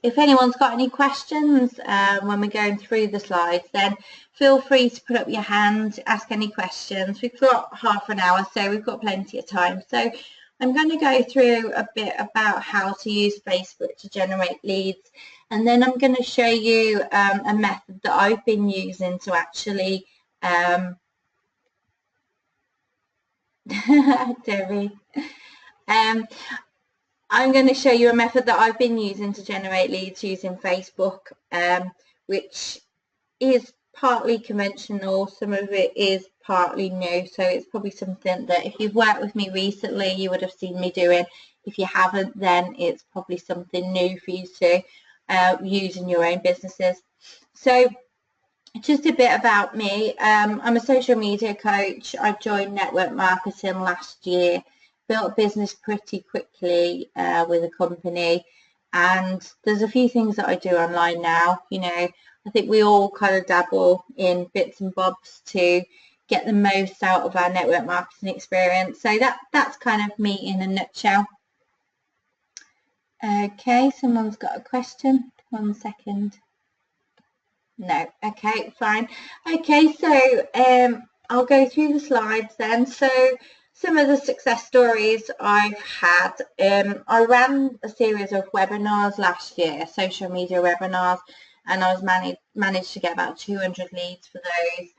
if anyone's got any questions when we're going through the slides, then feel free to put up your hand, ask any questions. We've got half an hour, so we've got plenty of time. So I'm going to go through a bit about how to use Facebook to generate leads, and then I'm going to show you a method that I've been using to actually Debbie. I'm going to show you a method that I've been using to generate leads using Facebook, which is partly conventional, some of it is partly new, so it's probably something that if you've worked with me recently you would have seen me doing. If you haven't, then it's probably something new for you to use in your own businesses. So just a bit about me. I'm a social media coach. I joined network marketing last year, built a business pretty quickly with a company, and there's a few things that I do online now. You know, I think we all kind of dabble in bits and bobs to get the most out of our network marketing experience. So that's kind of me in a nutshell. Okay, someone's got a question. 1 second. No, okay, fine. Okay, so I'll go through the slides then. So some of the success stories I've had. I ran a series of webinars last year, social media webinars, and I was managed to get about 200 leads for those.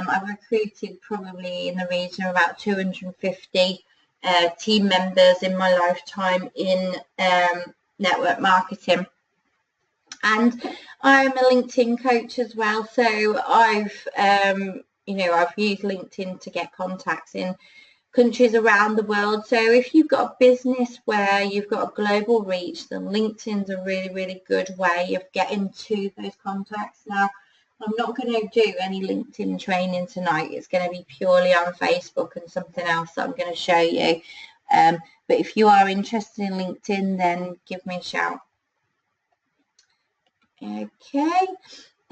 I've recruited probably in the region of about 250 team members in my lifetime in network marketing. And I'm a LinkedIn coach as well, so I've used LinkedIn to get contacts in countries around the world. So if you've got a business where you've got a global reach, then LinkedIn's a really, really good way of getting to those contacts. Now, I'm not going to do any LinkedIn training tonight. It's going to be purely on Facebook and something else that I'm going to show you. But if you are interested in LinkedIn, then give me a shout.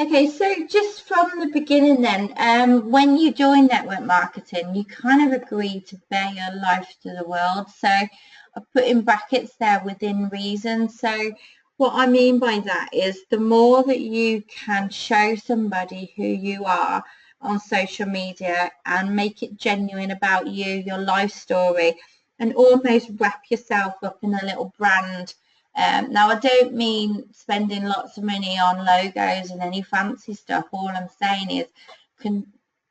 Okay, so just from the beginning then, when you join network marketing, you kind of agree to bear your life to the world. So I put in brackets there within reason. So what I mean by that is the more that you can show somebody who you are on social media and make it genuine about you, your life story, and almost wrap yourself up in a little brand. Now, I don't mean spending lots of money on logos and any fancy stuff. All I'm saying is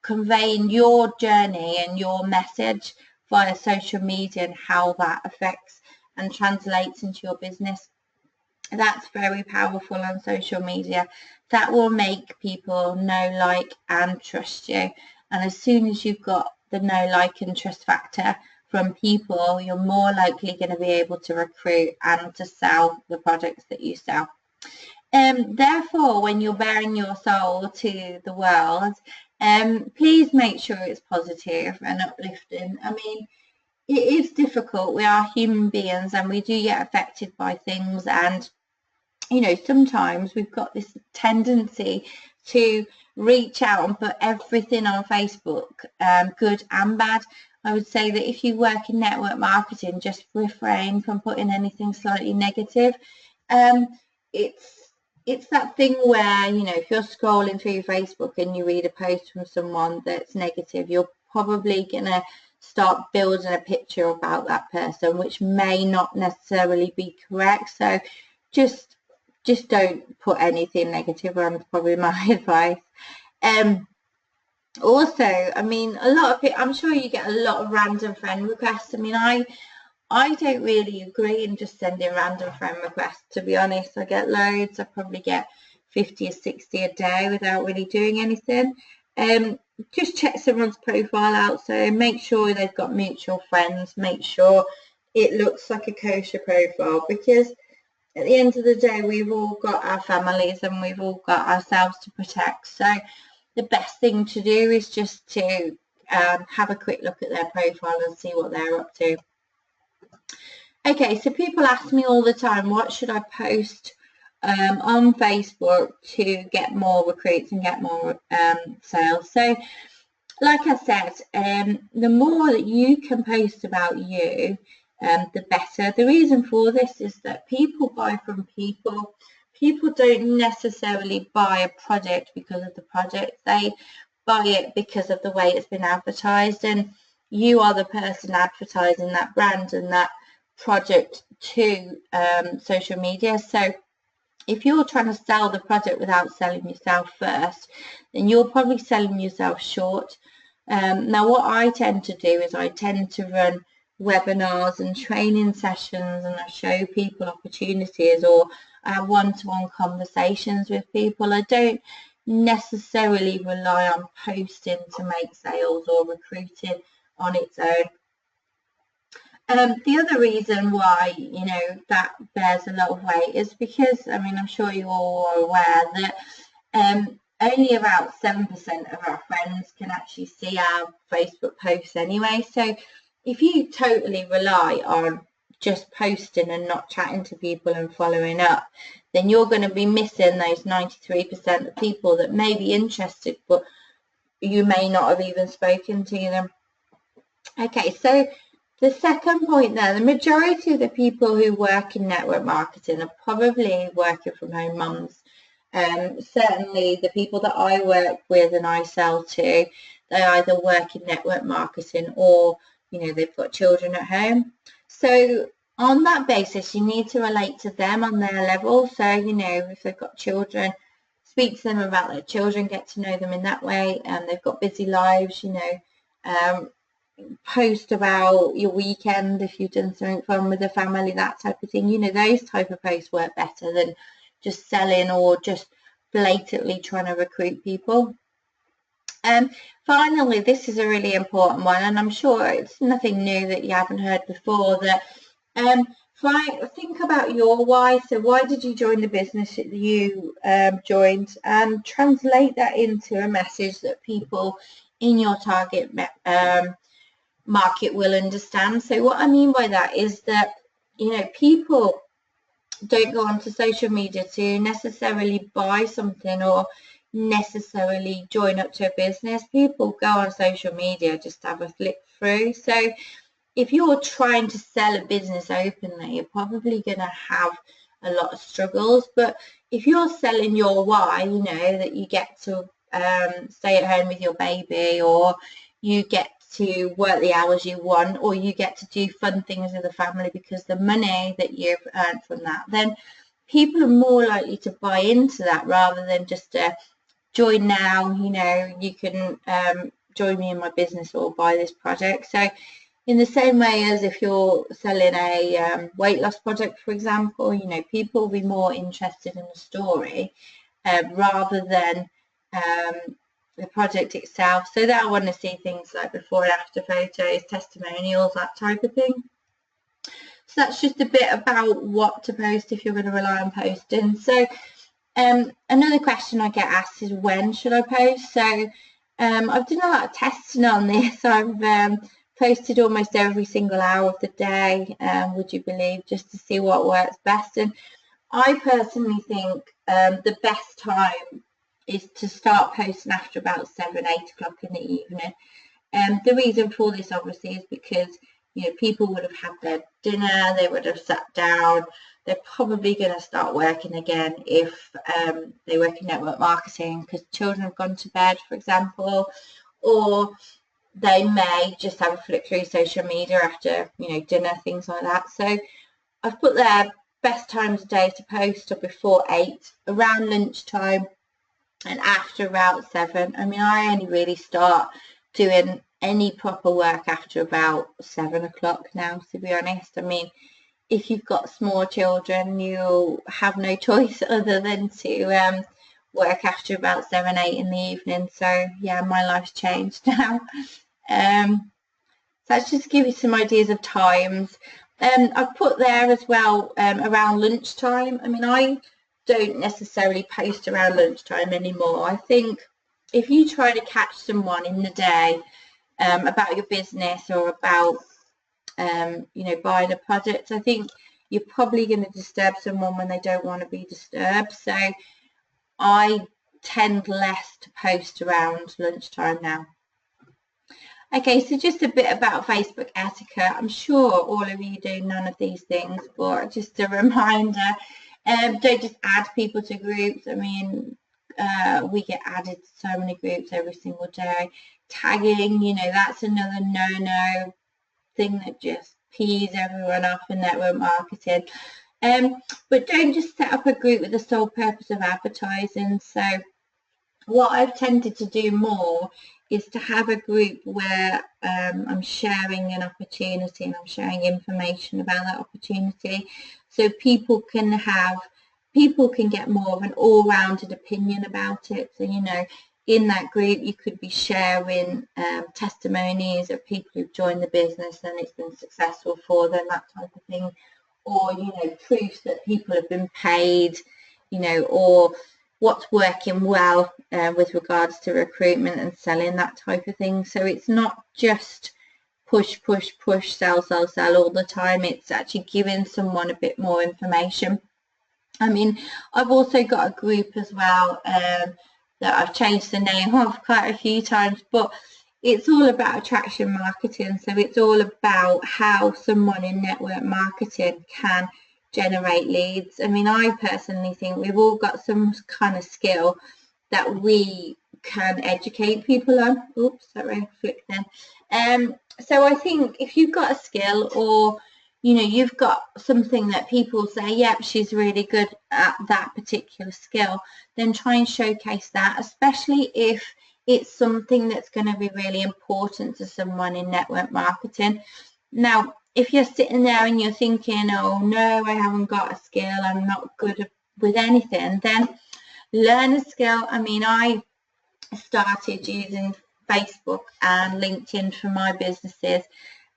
conveying your journey and your message via social media and how that affects and translates into your business. That's very powerful on social media. That will make people know, like, and trust you. And as soon as you've got the know, like, and trust factor from people, you're more likely going to be able to recruit and to sell the products that you sell. Therefore, when you're bearing your soul to the world, please make sure it's positive and uplifting. I mean, it is difficult. We are human beings and we do get affected by things, and you know, sometimes we've got this tendency to reach out and put everything on Facebook, good and bad. I would say that if you work in network marketing, just refrain from putting anything slightly negative. It's that thing where, you know, if you're scrolling through Facebook and you read a post from someone that's negative, you're probably going to start building a picture about that person, which may not necessarily be correct. So just don't put anything negative on, probably my advice. Also, I mean, a lot of people, I'm sure you get a lot of random friend requests. I mean, I don't really agree in just sending random friend requests, to be honest. I get loads. I probably get 50 or 60 a day without really doing anything. Just check someone's profile out. So make sure they've got mutual friends. Make sure it looks like a kosher profile, because at the end of the day, we've all got our families and we've all got ourselves to protect. So the best thing to do is just to have a quick look at their profile and see what they're up to. Okay, so people ask me all the time, what should I post on Facebook to get more recruits and get more sales? So like I said, the more that you can post about you, the better. The reason for this is that people buy from people. people don't necessarily buy a product because of the product. They buy it because of the way it's been advertised, and you are the person advertising that brand and that product to social media. So if you're trying to sell the product without selling yourself first, then you're probably selling yourself short. Now, what I tend to do is I tend to run webinars and training sessions, and I show people opportunities, or I have one-to-one conversations with people. I don't necessarily rely on posting to make sales or recruiting on its own. The other reason why, that bears a lot of weight is because, I'm sure you all are aware that only about 7% of our friends can actually see our Facebook posts anyway. So if you totally rely on just posting and not chatting to people and following up, then you're going to be missing those 93% of people that may be interested, but you may not have even spoken to them. Okay, so the second point there, the majority of the people who work in network marketing are probably working from home mums. Certainly the people that I work with and I sell to, they either work in network marketing or, they've got children at home. So on that basis, you need to relate to them on their level. So, if they've got children, speak to them about their children, get to know them in that way. They've got busy lives, post about your weekend if you've done something fun with the family, that type of thing. Those type of posts work better than just selling or just blatantly trying to recruit people. Finally, this is a really important one, and I'm sure it's nothing new that you haven't heard before, that think about your why. So why did you join the business that you joined, and translate that into a message that people in your target market will understand. So what I mean by that is that, people don't go onto social media to necessarily buy something or necessarily join up to a business. People go on social media just to have a flick through. So if you're trying to sell a business openly, you're probably going to have a lot of struggles. But if you're selling your why, that you get to stay at home with your baby, or you get to work the hours you want, or you get to do fun things with the family because the money that you've earned from that, then people are more likely to buy into that rather than just join now, you can join me in my business or buy this product. So in the same way as if you're selling a weight loss product, for example, people will be more interested in the story rather than the project itself. So that I want to see things like before and after photos, testimonials, that type of thing. So that's just a bit about what to post if you're going to rely on posting. So another question I get asked is, when should I post? So I've done a lot of testing on this. I've posted almost every single hour of the day, would you believe, just to see what works best. And I personally think the best time is to start posting after about 7, 8 o'clock in the evening. The reason for this obviously is because people would have had their dinner, they would have sat down, they're probably going to start working again if they work in network marketing because children have gone to bed, for example, or they may just have a flick through social media after dinner, things like that. So I've put their best times of day to post are before 8, around lunchtime, and after about 7. I only really start doing any proper work after about 7 o'clock now, to be honest. If you've got small children, you'll have no choice other than to work after about 7, 8 in the evening. So yeah, my life's changed now. So that's just to give you some ideas of times. I've put there as well around lunchtime. I don't necessarily post around lunchtime anymore. I think if you try to catch someone in the day about your business or about buying a product, I think you're probably going to disturb someone when they don't want to be disturbed. So I tend less to post around lunchtime now. Okay, so just a bit about Facebook etiquette. I'm sure all of you do none of these things, but just a reminder, Don't just add people to groups. I mean, we get added to so many groups every single day. Tagging, you know, that's another no thing that just pees everyone off in network marketing. But don't just set up a group with the sole purpose of advertising. So what I've tended to do more is to have a group where I'm sharing an opportunity and I'm sharing information about that opportunity, so people can get more of an all-rounded opinion about it. So, you know, in that group you could be sharing testimonies of people who've joined the business and it's been successful for them, that type of thing, or, you know, proofs that people have been paid, you know, or what's working well with regards to recruitment and selling, that type of thing. So it's not just push, sell all the time. It's actually giving someone a bit more information. I mean, I've also got a group as well that I've changed the name of quite a few times, but it's all about attraction marketing. So it's all about how someone in network marketing can generate leads. I mean, I personally think we've all got some kind of skill that we can educate people on. Oops, sorry, I flicked then. So I think if you've got a skill, or you know, you've got something that people say, yep, she's really good at that particular skill, then try and showcase that, especially if it's something that's going to be really important to someone in network marketing. Now, if you're sitting there and you're thinking, oh no, I haven't got a skill, I'm not good with anything, then learn a skill. I mean, I started using Facebook and LinkedIn for my businesses,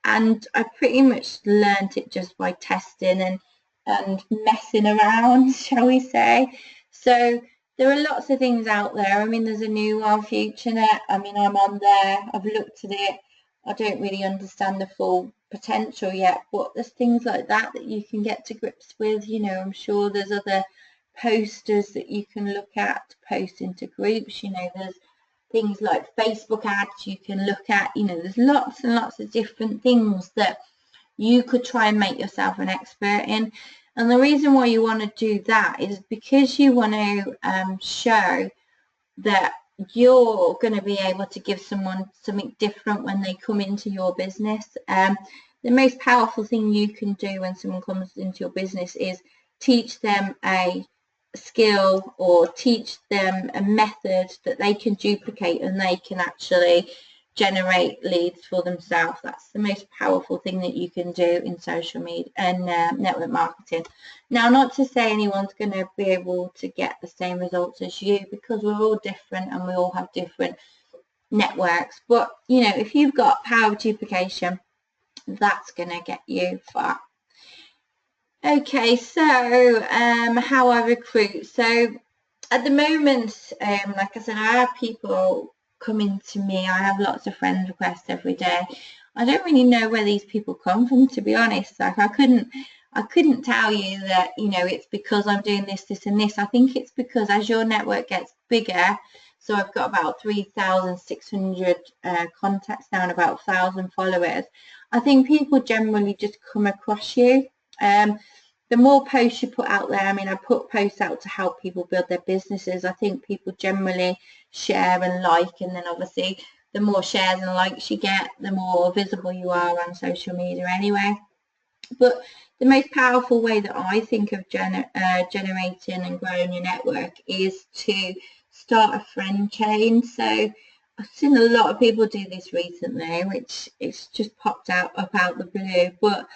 and I pretty much learned it just by testing and messing around, shall we say. So there are lots of things out there. I mean, there's a new one, FutureNet. I mean, I'm on there, I've looked at it. I don't really understand the full potential yet, but there's things like that you can get to grips with. You know, I'm sure there's other posters that you can look at to post into groups. You know, there's things like Facebook ads you can look at. You know, there's lots and lots of different things that you could try and make yourself an expert in. And the reason why you want to do that is because you want to show that you're going to be able to give someone something different when they come into your business. The most powerful thing you can do when someone comes into your business is teach them a skill or teach them a method that they can duplicate and they can actually generate leads for themselves. That's the most powerful thing that you can do in social media and network marketing. Now, not to say anyone's going to be able to get the same results as you, because we're all different and we all have different networks, but you know, if you've got power of duplication, that's going to get you far. Okay, so how I recruit. So at the moment, like I said, I have people coming to me. I have lots of friend requests every day. I don't really know where these people come from, to be honest. Like I couldn't tell you that, you know, it's because I'm doing this, this and this. I think it's because as your network gets bigger, so I've got about 3,600 contacts now and about 1,000 followers. I think people generally just come across you. The more posts you put out there, I mean, I put posts out to help people build their businesses. I think people generally share and like, and then obviously the more shares and likes you get, the more visible you are on social media anyway. But the most powerful way that I think of generating and growing your network is to start a friend chain. So I've seen a lot of people do this recently, which it's just popped up out the blue, but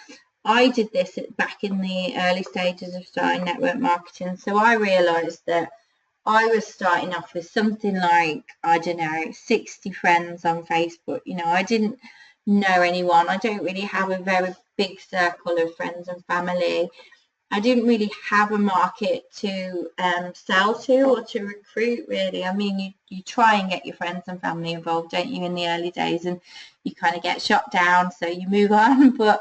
I did this back in the early stages of starting network marketing. So I realised that I was starting off with something like, I don't know, 60 friends on Facebook. You know, I didn't know anyone. I don't really have a very big circle of friends and family. I didn't really have a market to sell to or to recruit, really. I mean, you try and get your friends and family involved, don't you, in the early days, and you kind of get shot down, so you move on. But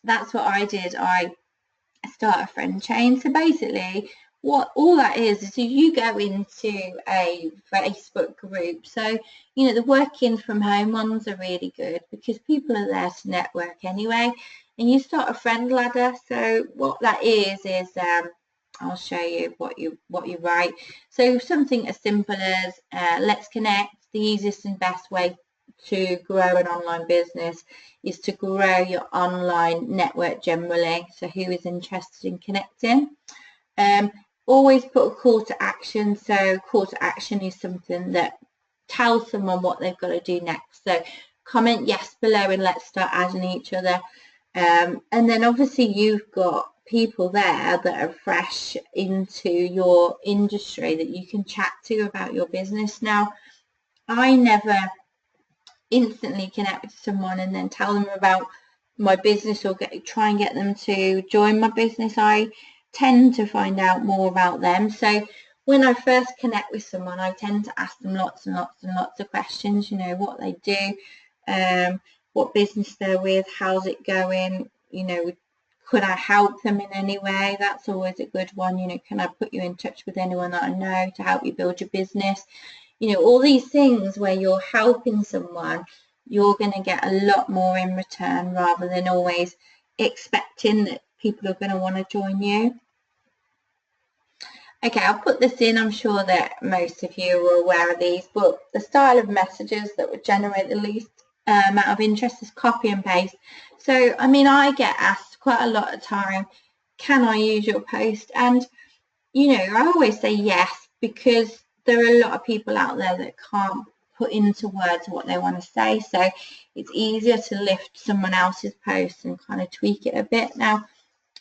that's what I did. I start a friend chain. So basically, what all that is you go into a Facebook group. So, you know, the working from home ones are really good because people are there to network anyway. And you start a friend ladder. So what that is I'll show you what you write. So something as simple as let's connect. The easiest and best way to grow an online business is to grow your online network generally. So who is interested in connecting? Always put a call to action. So call to action is something that tells someone what they've got to do next. So comment yes below and let's start adding each other. And then obviously you've got people there that are fresh into your industry that you can chat to about your business. Now, I never instantly connect with someone and then tell them about my business or try and get them to join my business. I tend to find out more about them. So when I first connect with someone, I tend to ask them lots and lots and lots of questions, you know, what they do, what business they're with, how's it going, you know, could I help them in any way? That's always a good one. You know, can I put you in touch with anyone that I know to help you build your business? You know, all these things where you're helping someone, you're going to get a lot more in return rather than always expecting that people are going to want to join you. Okay, I'll put this in. I'm sure that most of you are aware of these, but the style of messages that would generate the least amount of interest is copy and paste. So, I mean, I get asked quite a lot of time, can I use your post? And, you know, I always say yes, because there are a lot of people out there that can't put into words what they want to say. So it's easier to lift someone else's post and kind of tweak it a bit. Now,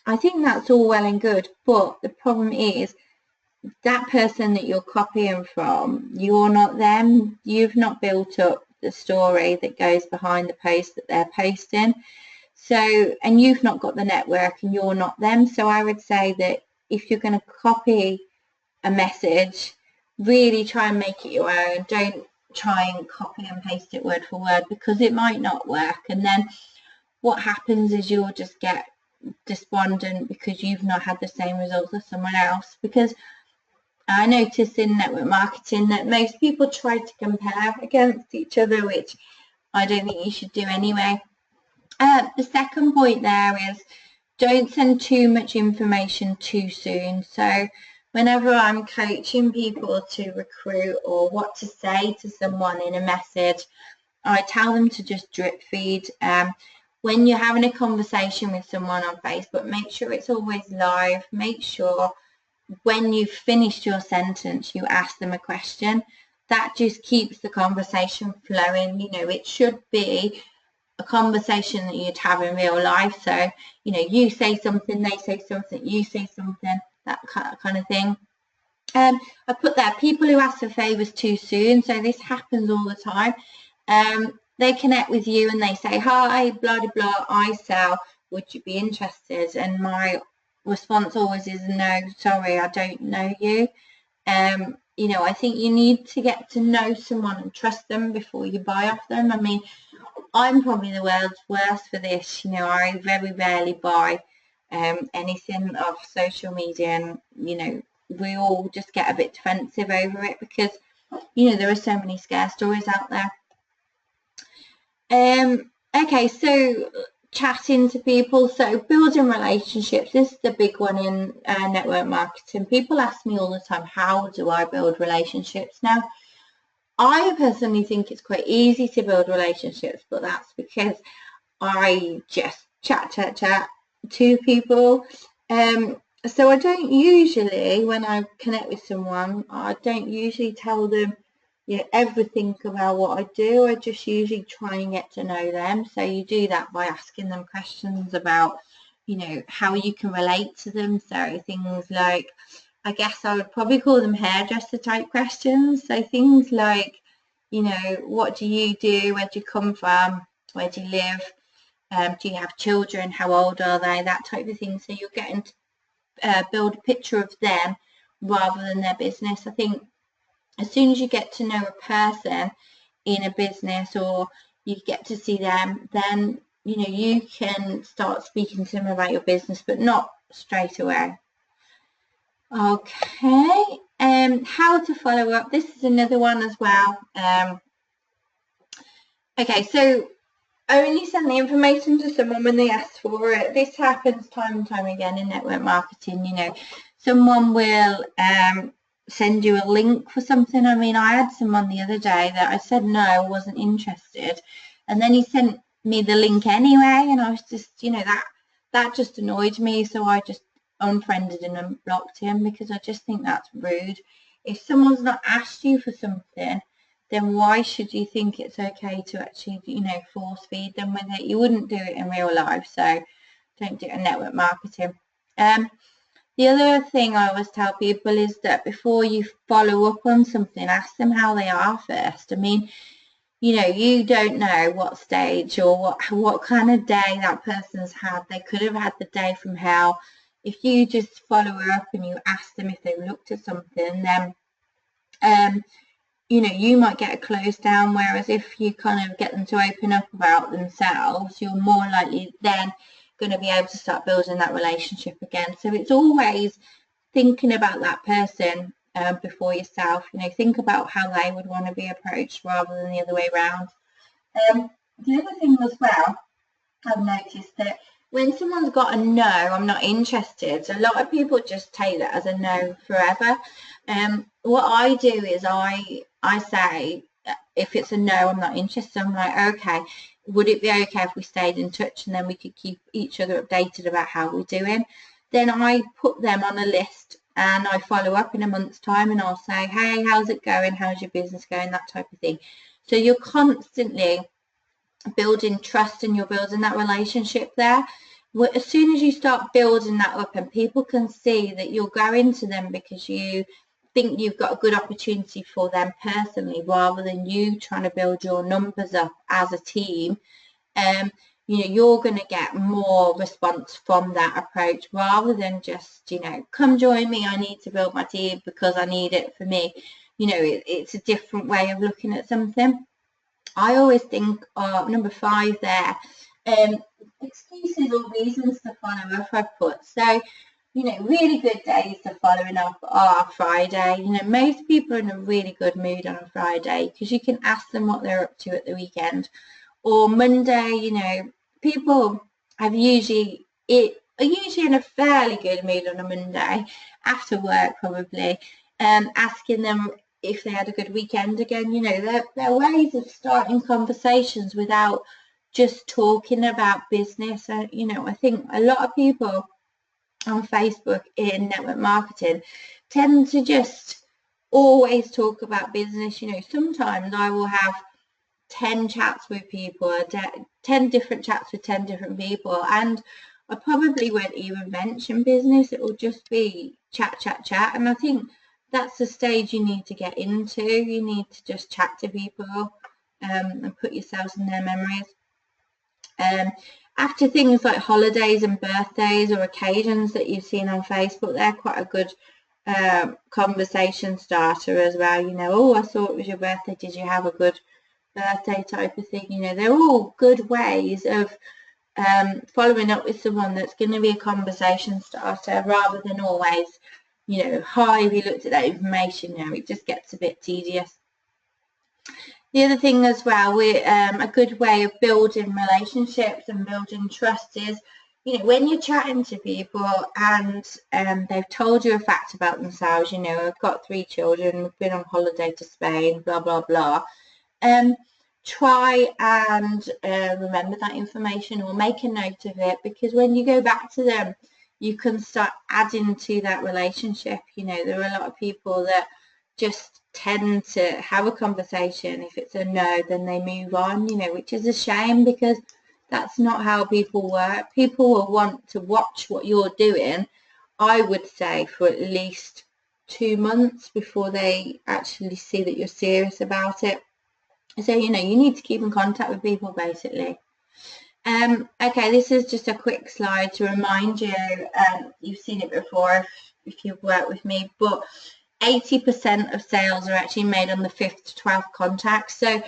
I think that's all well and good, but the problem is that person that you're copying from, you're not them. You've not built up the story that goes behind the post that they're posting. So, and you've not got the network and you're not them. So I would say that if you're going to copy a message, really try and make it your own. Don't try and copy and paste it word for word, because it might not work. And then what happens is you'll just get despondent because you've not had the same results as someone else. Because I notice in network marketing that most people try to compare against each other, which I don't think you should do anyway. The second point there is don't send too much information too soon. So whenever I'm coaching people to recruit or what to say to someone in a message, I tell them to just drip feed. When you're having a conversation with someone on Facebook, make sure it's always live. Make sure when you've finished your sentence, you ask them a question. That just keeps the conversation flowing. You know, it should be a conversation that you'd have in real life. So, you know, you say something, they say something, you say something, that kind of thing. I put there, people who ask for favours too soon. So this happens all the time. They connect with you and they say, hi, blah, blah, blah, I sell, would you be interested? And my response always is, no, sorry, I don't know you. You know, I think you need to get to know someone and trust them before you buy off them. I mean, I'm probably the world's worst for this. You know, I very rarely buy anything off social media, and, you know, we all just get a bit defensive over it because, you know, there are so many scare stories out there. Okay, so chatting to people, so building relationships. This is the big one in network marketing. People ask me all the time, how do I build relationships? Now, I personally think it's quite easy to build relationships, but that's because I just chat to people. So I don't usually, when I connect with someone, I don't usually tell them, you know, everything about what I do. I just usually try and get to know them. So you do that by asking them questions about, you know, how you can relate to them. So things like, I guess I would probably call them hairdresser type questions. So things like, you know, what do you do? Where do you come from? Where do you live? Do you have children? How old are they? That type of thing. So you're getting to build a picture of them rather than their business. I think as soon as you get to know a person in a business or you get to see them, then, you know, you can start speaking to them about your business, but not straight away. Okay, how to follow up. This is another one as well. Okay, so only send the information to someone when they ask for it. This happens time and time again in network marketing. You know, someone will send you a link for something. I mean, I had someone the other day that I said no, I wasn't interested, and then he sent me the link anyway, and I was just, you know, that just annoyed me. So I just unfriended him and blocked him, because I just think that's rude. If someone's not asked you for something, then why should you think it's okay to actually, you know, force feed them with it? You wouldn't do it in real life, so don't do it in network marketing. The other thing I always tell people is that before you follow up on something, ask them how they are first. I mean, you know, you don't know what stage or what kind of day that person's had. They could have had the day from hell. If you just follow up and you ask them if they looked at something, then you know, you might get a close down, whereas if you kind of get them to open up about themselves, you're more likely then going to be able to start building that relationship again. So it's always thinking about that person before yourself. You know, think about how they would want to be approached rather than the other way around. The other thing as well, I've noticed that when someone's got a no, I'm not interested, a lot of people just take that as a no forever. What I do is I say, if it's a no, I'm not interested, I'm like, okay, would it be okay if we stayed in touch and then we could keep each other updated about how we're doing? Then I put them on a list and I follow up in a month's time and I'll say, hey, how's it going? How's your business going? That type of thing. So you're constantly building trust and you're building that relationship there. As soon as you start building that up and people can see that you're going to them because you think you've got a good opportunity for them personally, rather than you trying to build your numbers up as a team, you know, you're going to get more response from that approach rather than just, you know, come join me, I need to build my team because I need it for me. You know, it's a different way of looking at something. I always think number 5 there, excuses or reasons to follow up, I've put. So, you know, really good days to following up are Friday. You know, most people are in a really good mood on a Friday because you can ask them what they're up to at the weekend. Or Monday, you know, people are usually in a fairly good mood on a Monday after work probably, asking them if they had a good weekend again. You know, there are ways of starting conversations without just talking about business. You know, I think a lot of people on Facebook in network marketing tend to just always talk about business. You know, sometimes I will have 10 chats with people, 10 different chats with 10 different people, and I probably won't even mention business. It will just be chat, chat, chat. And I think that's the stage you need to get into. You need to just chat to people and put yourselves in their memories. After things like holidays and birthdays or occasions that you've seen on Facebook, they're quite a good conversation starter as well. You know, oh, I saw it was your birthday. Did you have a good birthday type of thing? You know, they're all good ways of following up with someone that's going to be a conversation starter rather than always, you know, hi, have you looked at that information? You know, it just gets a bit tedious. The other thing as well, a good way of building relationships and building trust is, you know, when you're chatting to people and they've told you a fact about themselves, you know, I've got 3 children, we've been on holiday to Spain, blah, blah, blah. Try and remember that information or make a note of it, because when you go back to them, you can start adding to that relationship. You know, there are a lot of people that just tend to have a conversation. If it's a no, then they move on, you know, which is a shame because that's not how people work. People will want to watch what you're doing, I would say, for at least 2 months before they actually see that you're serious about it. So, you know, you need to keep in contact with people basically. Okay, this is just a quick slide to remind you, you've seen it before if you've worked with me, but 80% of sales are actually made on the 5th to 12th contact. So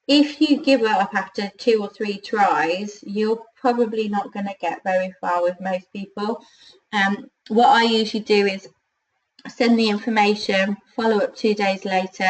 if you give up after 2 or 3 tries, you're probably not going to get very far with most people. What I usually do is send the information, follow up 2 days later,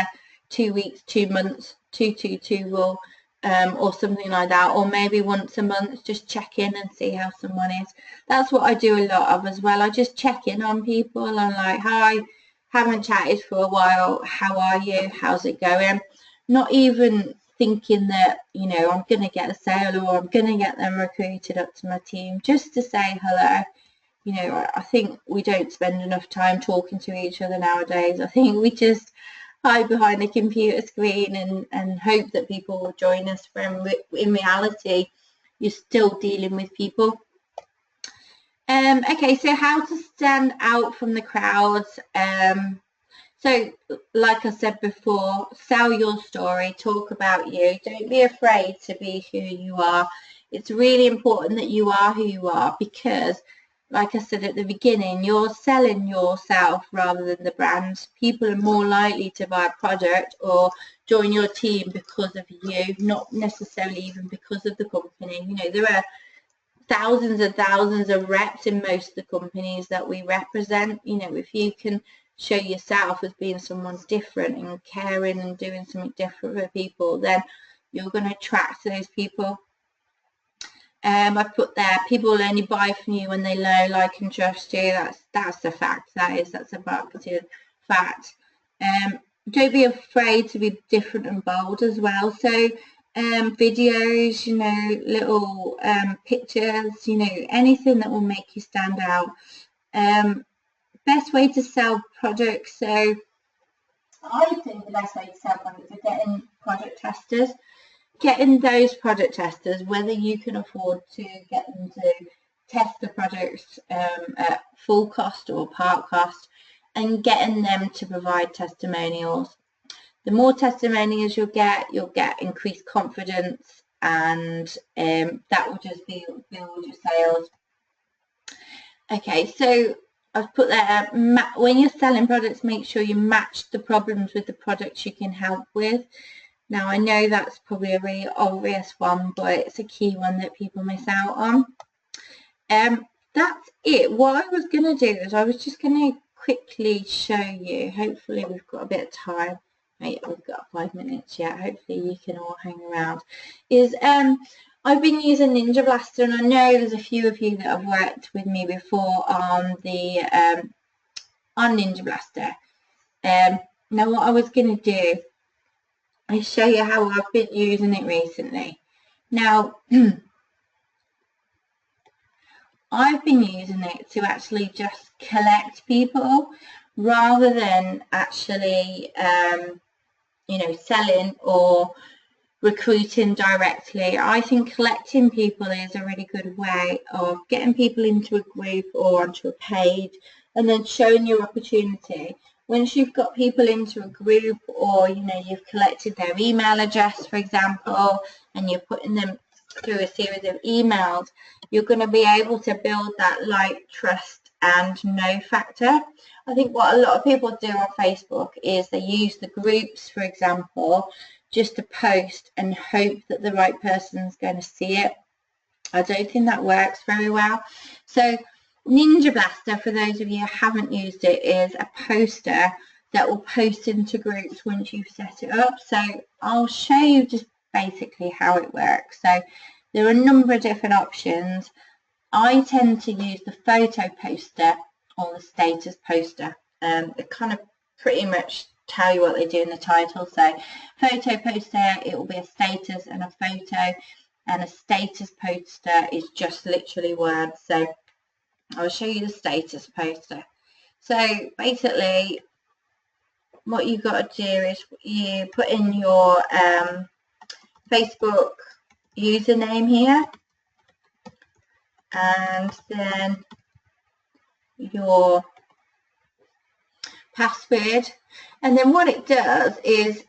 2 weeks, 2 months, 2-2-2 rule. or something like that, or maybe once a month just check in and see how someone is. That's what I do a lot of as well. I just check in on people. I'm like, hi, haven't chatted for a while, how are you, how's it going? Not even thinking that, you know, I'm going to get a sale or I'm going to get them recruited up to my team, just to say hello. You know, I think we don't spend enough time talking to each other nowadays. I think we just hide behind a computer screen and hope that people will join us, when in reality you're still dealing with people. Okay, so how to stand out from the crowds. So like I said before, sell your story, talk about you. Don't be afraid to be who you are. It's really important that you are who you are, because like I said at the beginning, you're selling yourself rather than the brand. People are more likely to buy a product or join your team because of you, not necessarily even because of the company. You know, there are thousands and thousands of reps in most of the companies that we represent. You know, if you can show yourself as being someone different and caring and doing something different for people, then you're going to attract those people. I put there, people will only buy from you when they know, like, and trust you. That's a fact. That's a marketing fact. Don't be afraid to be different and bold as well. So videos, you know, little pictures, you know, anything that will make you stand out. Best way to sell products. So I think the best way to sell products is getting product testers. Getting those product testers, whether you can afford to get them to test the products at full cost or part cost, and getting them to provide testimonials. The more testimonials you'll get increased confidence, and that will just build your sales. Okay, so I've put there, when you're selling products, make sure you match the problems with the products you can help with. Now, I know that's probably a really obvious one, but it's a key one that people miss out on. That's it. What I was going to do is I was just going to quickly show you. Hopefully, we've got a bit of time. Right, we've got 5 minutes yet. Hopefully, you can all hang around. I've been using Ninja Blaster, and I know there's a few of you that have worked with me before on Ninja Blaster. Now, what I was going to do, I show you how I've been using it recently. Now, I've been using it to actually just collect people rather than actually, you know, selling or recruiting directly. I think collecting people is a really good way of getting people into a group or onto a page, and then showing your opportunity. Once you've got people into a group, or, you know, you've collected their email address, for example, and you're putting them through a series of emails, you're going to be able to build that like, trust and know factor. I think what a lot of people do on Facebook is they use the groups, for example, just to post and hope that the right person's going to see it. I don't think that works very well. So Ninja Blaster, for those of you who haven't used it, is a poster that will post into groups once you've set it up. So I'll show you just basically how it works. So there are a number of different options. I tend to use the photo poster or the status poster. It kind of pretty much tell you what they do in the title. So photo poster, it will be a status and a photo, and a status poster is just literally words. So I'll show you the status poster. So basically what you've got to do is you put in your Facebook username here, and then your password, and then what it does is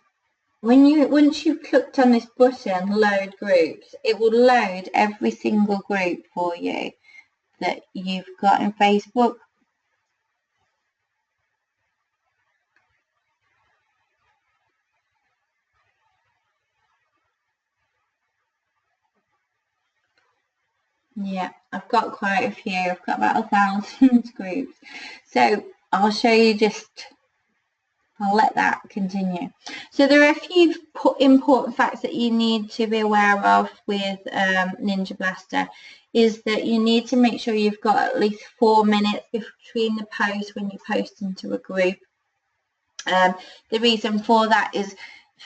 once you've clicked on this button, load groups, it will load every single group for you that you've got in Facebook. Yeah, I've got quite a few. I've got about 1,000 groups. So I'll show you just I'll let that continue. So there are a few important facts that you need to be aware of with Ninja Blaster. Is that you need to make sure you've got at least 4 minutes between the posts when you post into a group. The reason for that is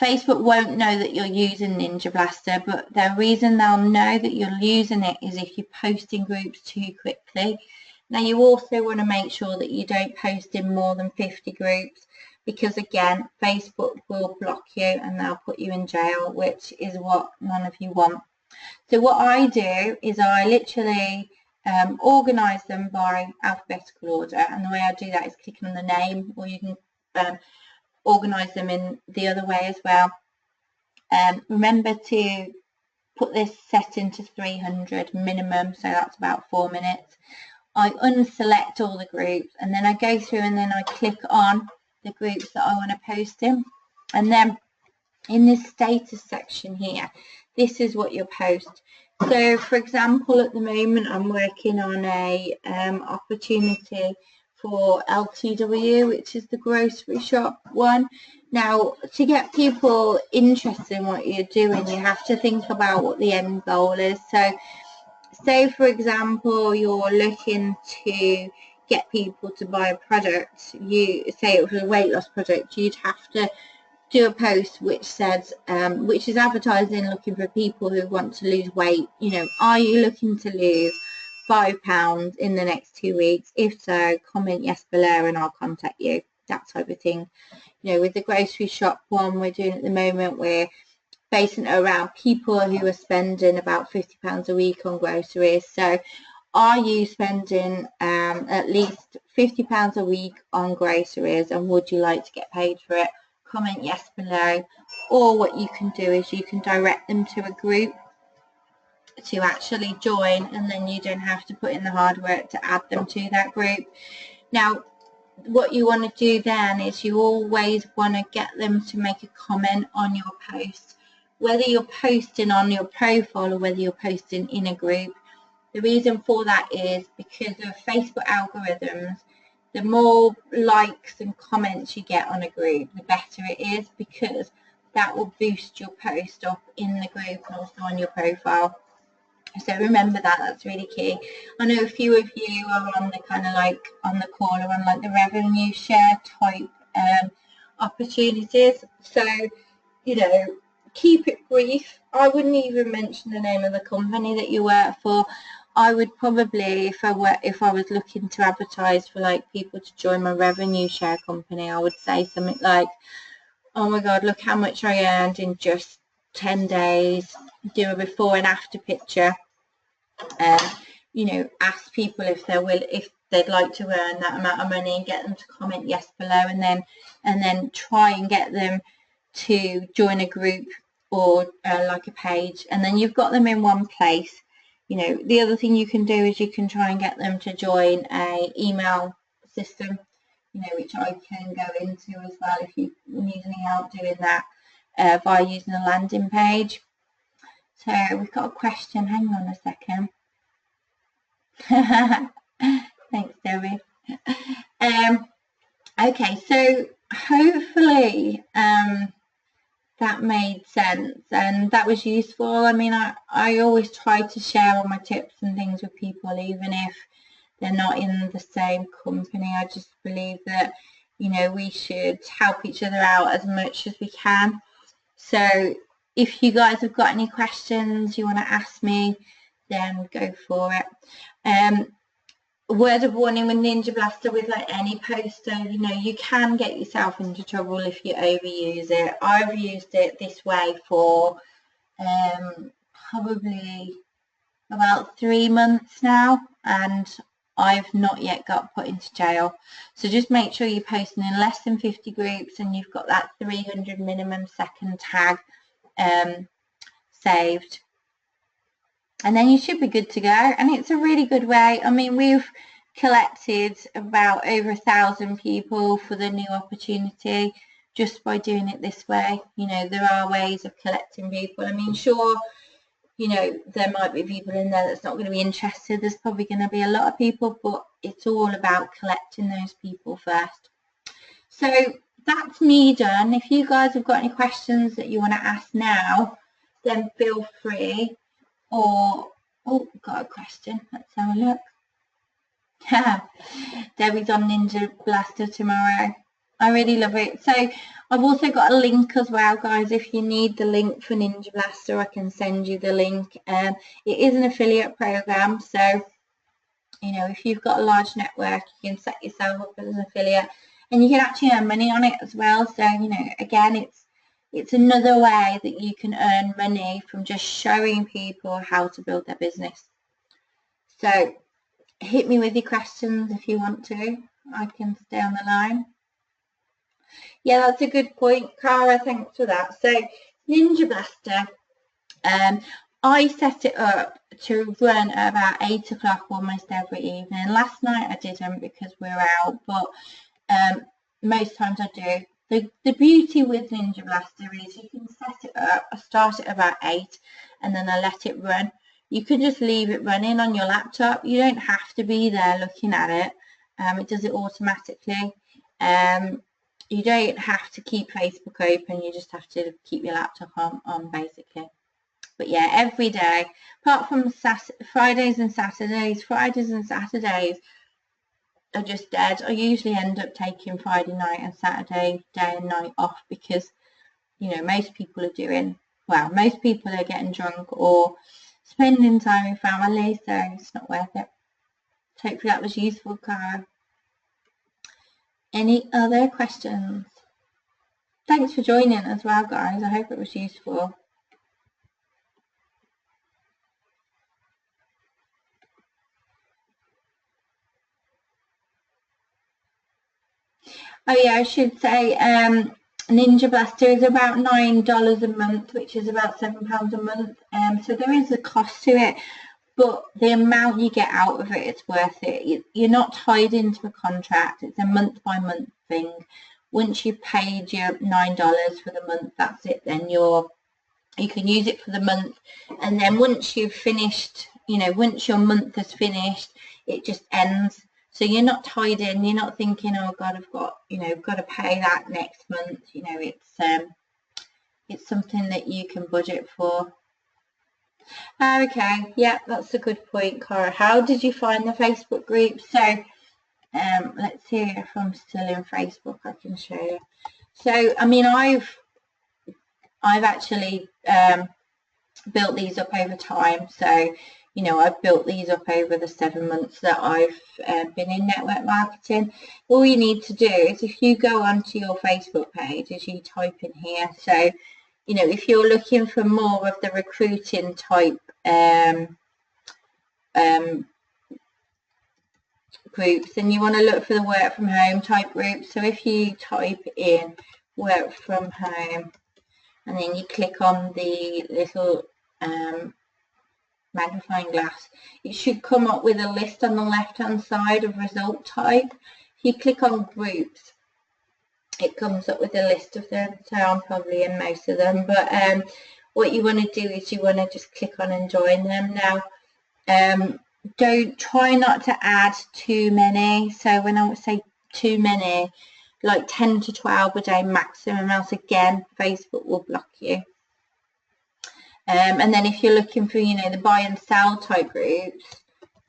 Facebook won't know that you're using Ninja Blaster, but the reason they'll know that you're using it is if you post in groups too quickly. Now you also want to make sure that you don't post in more than 50 groups, because again, Facebook will block you and they'll put you in jail, which is what none of you want. So what I do is I literally organise them by alphabetical order, and the way I do that is clicking on the name, or you can organise them in the other way as well. Remember to put this setting to 300 minimum, so that's about 4 minutes. I unselect all the groups, and then I go through and then I click on the groups that I want to post in, and then in this status section here, this is what you'll post. So for example, at the moment I'm working on a opportunity for LTW, which is the grocery shop one. Now, to get people interested in what you're doing, you have to think about what the end goal is. So say for example you're looking to get people to buy a product, you say it was a weight loss product, you'd have to do a post which says which is advertising looking for people who want to lose weight. You know, are you looking to lose 5 pounds in the next 2 weeks? If so, comment yes below and I'll contact you, that type of thing. You know, with the grocery shop one we're doing at the moment, we're basing it around people who are spending about £50 a week on groceries. So are you spending at least £50 a week on groceries, and would you like to get paid for it? Comment yes below. Or what you can do is you can direct them to a group to actually join, and then you don't have to put in the hard work to add them to that group. Now what you want to do then is you always want to get them to make a comment on your post, whether you're posting on your profile or whether you're posting in a group. The reason for that is because of Facebook algorithms. The more likes and comments you get on a group, the better it is, because that will boost your post up in the group and also on your profile. So remember that, that's really key. I know a few of you are on the kind of like on the call or on like the revenue share type opportunities. So, you know, keep it brief. I wouldn't even mention the name of the company that you work for. I would probably, if I was looking to advertise for like people to join my revenue share company, I would say something like, oh my God, look how much I earned in just 10 days. Do a before and after picture. You know, ask people if they'd like to earn that amount of money, and get them to comment yes below, and then try and get them to join a group or like a page, and then you've got them in one place. You know, the other thing you can do is you can try and get them to join a email system, you know, which I can go into as well if you need any help doing that by using a landing page. So we've got a question, hang on a second. Thanks, Debbie. Okay, so hopefully that made sense and that was useful. I mean, I always try to share all my tips and things with people, even if they're not in the same company. I just believe that, you know, we should help each other out as much as we can. So if you guys have got any questions you want to ask me, then go for it. Word of warning with Ninja Blaster, with like any poster, you know, you can get yourself into trouble if you overuse it. I've used it this way for probably about 3 months now, and I've not yet got put into jail. So just make sure you're posting in less than 50 groups and you've got that 300 minimum second tag saved. And then you should be good to go. And it's a really good way. I mean, we've collected about over 1,000 people for the new opportunity just by doing it this way. You know, there are ways of collecting people. I mean, sure, you know, there might be people in there that's not going to be interested. There's probably going to be a lot of people, but it's all about collecting those people first. So that's me done. If you guys have got any questions that you want to ask now, then feel free. Or, oh, got a question. Let's have a look. Debbie's on Ninja Blaster tomorrow. I really love it. So I've also got a link as well, guys. If you need the link for Ninja Blaster, I can send you the link. It is an affiliate program, so you know, if you've got a large network, you can set yourself up as an affiliate, and you can actually earn money on it as well. So you know, again, it's another way that you can earn money from just showing people how to build their business. So hit me with your questions if you want to. I can stay on the line. Yeah, that's a good point, Cara. Thanks for that. So Ninja Blaster, I set it up to run at about 8 o'clock almost every evening. Last night I didn't because we were out, but most times I do. The beauty with Ninja Blaster is you can set it up. I start it about 8 and then I let it run. You can just leave it running on your laptop. You don't have to be there looking at it. It does it automatically. You don't have to keep Facebook open. You just have to keep your laptop on basically. But yeah, every day, apart from Fridays and Saturdays are just dead. I usually end up taking Friday night and Saturday day and night off because, you know, most people are getting drunk or spending time with family, so it's not worth it. Hopefully that was useful, Cara. Any other questions? Thanks for joining as well, guys. I hope it was useful. Oh yeah, I should say Ninja Blaster is about $9 a month, which is about £7 a month. So there is a cost to it, but the amount you get out of it, it's worth it. You're not tied into a contract. It's a month-by-month thing. Once you've paid your $9 for the month, that's it. Then you can use it for the month, and then once you've finished, you know, once your month is finished, it just ends. So you're not tied in. You're not thinking, oh God, I've got, you know, got to pay that next month. You know, it's something that you can budget for. Okay, yeah, that's a good point, Cara. How did you find the Facebook group? So let's see if I'm still in Facebook. I can show you. So I mean, I've actually built these up over time. So you know, I've built these up over the 7 months that I've been in network marketing. All you need to do is, if you go onto your Facebook page, as you type in here, so you know, if you're looking for more of the recruiting type groups, and you want to look for the work from home type groups. So if you type in work from home and then you click on the little magnifying glass, it should come up with a list on the left hand side of result type. If you click on groups, it comes up with a list of them, so I'm probably in most of them, but what you want to do is you want to just click on and join them. Now don't try not to add too many. So when I would say too many, like 10 to 12 a day maximum, else again Facebook will block you. And then if you're looking for, you know, the buy and sell type groups,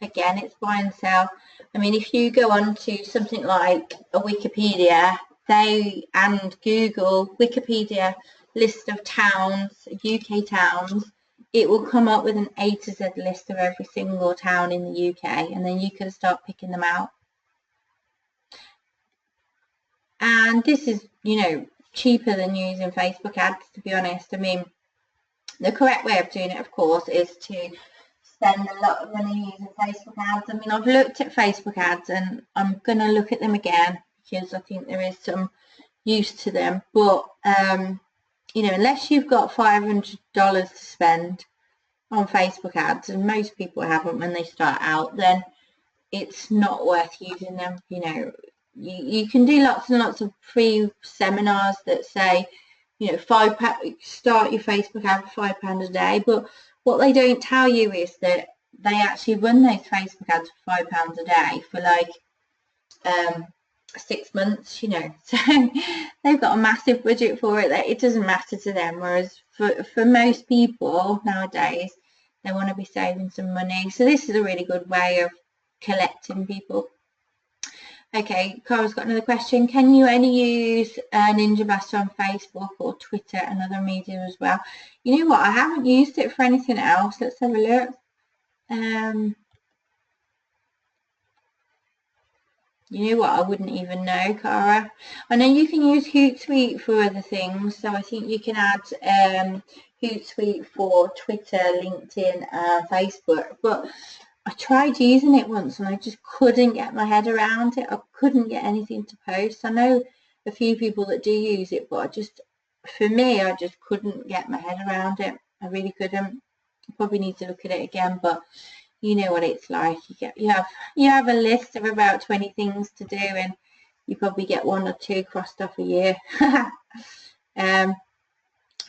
again it's buy and sell. I mean, if you go on to something like a Wikipedia, and Google Wikipedia list of towns, UK towns, it will come up with an A to Z list of every single town in the UK, and then you can start picking them out. And this is, you know, cheaper than using Facebook ads, to be honest. I mean, the correct way of doing it, of course, is to spend a lot of money using Facebook ads. I mean, I've looked at Facebook ads and I'm going to look at them again because I think there is some use to them. But, you know, unless you've got $500 to spend on Facebook ads, and most people haven't when they start out, then it's not worth using them. You know, you can do lots and lots of free seminars that say, you know, start your Facebook ad for £5 a day, but what they don't tell you is that they actually run those Facebook ads for £5 a day for like 6 months, you know, so they've got a massive budget for it that it doesn't matter to them, whereas for most people nowadays, they want to be saving some money. So this is a really good way of collecting people. Okay, Cara's got another question. Can you only use Ninja Blaster on Facebook or Twitter and other media as well? You know what, I haven't used it for anything else. Let's have a look. You know what, I wouldn't even know, Cara. I know you can use Hootsuite for other things, so I think you can add Hootsuite for Twitter, LinkedIn and Facebook, but I tried using it once and I just couldn't get my head around it. I couldn't get anything to post. I know a few people that do use it, but for me, I just couldn't get my head around it. I really couldn't. I probably need to look at it again, but you know what it's like. You have a list of about 20 things to do, and you probably get 1 or 2 crossed off a year.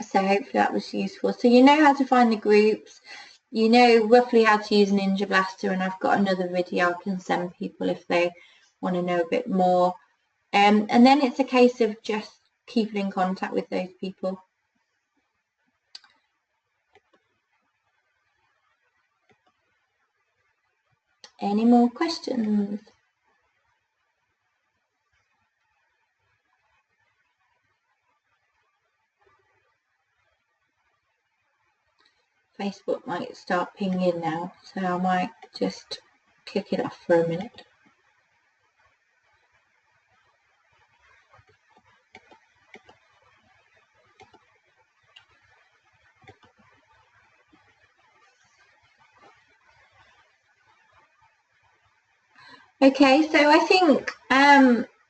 So hopefully that was useful. So you know how to find the groups. You know roughly how to use Ninja Blaster, and I've got another video I can send people if they want to know a bit more. And then it's a case of just keeping in contact with those people. Any more questions? Facebook might start pinging now, so I might just kick it off for a minute. Okay, so I think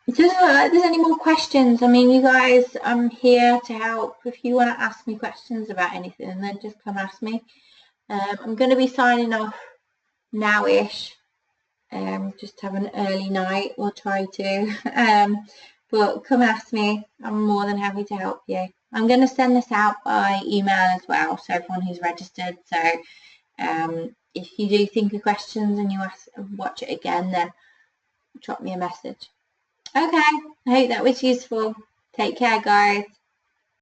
it doesn't look like there's any more questions. I mean, you guys, I'm here to help. If you want to ask me questions about anything, then just come ask me. I'm going to be signing off now-ish. Just have an early night, we'll try to. But come ask me. I'm more than happy to help you. I'm going to send this out by email as well, so everyone who's registered. So if you do think of questions and you watch it again, then drop me a message. Okay, I hope that was useful. Take care, guys.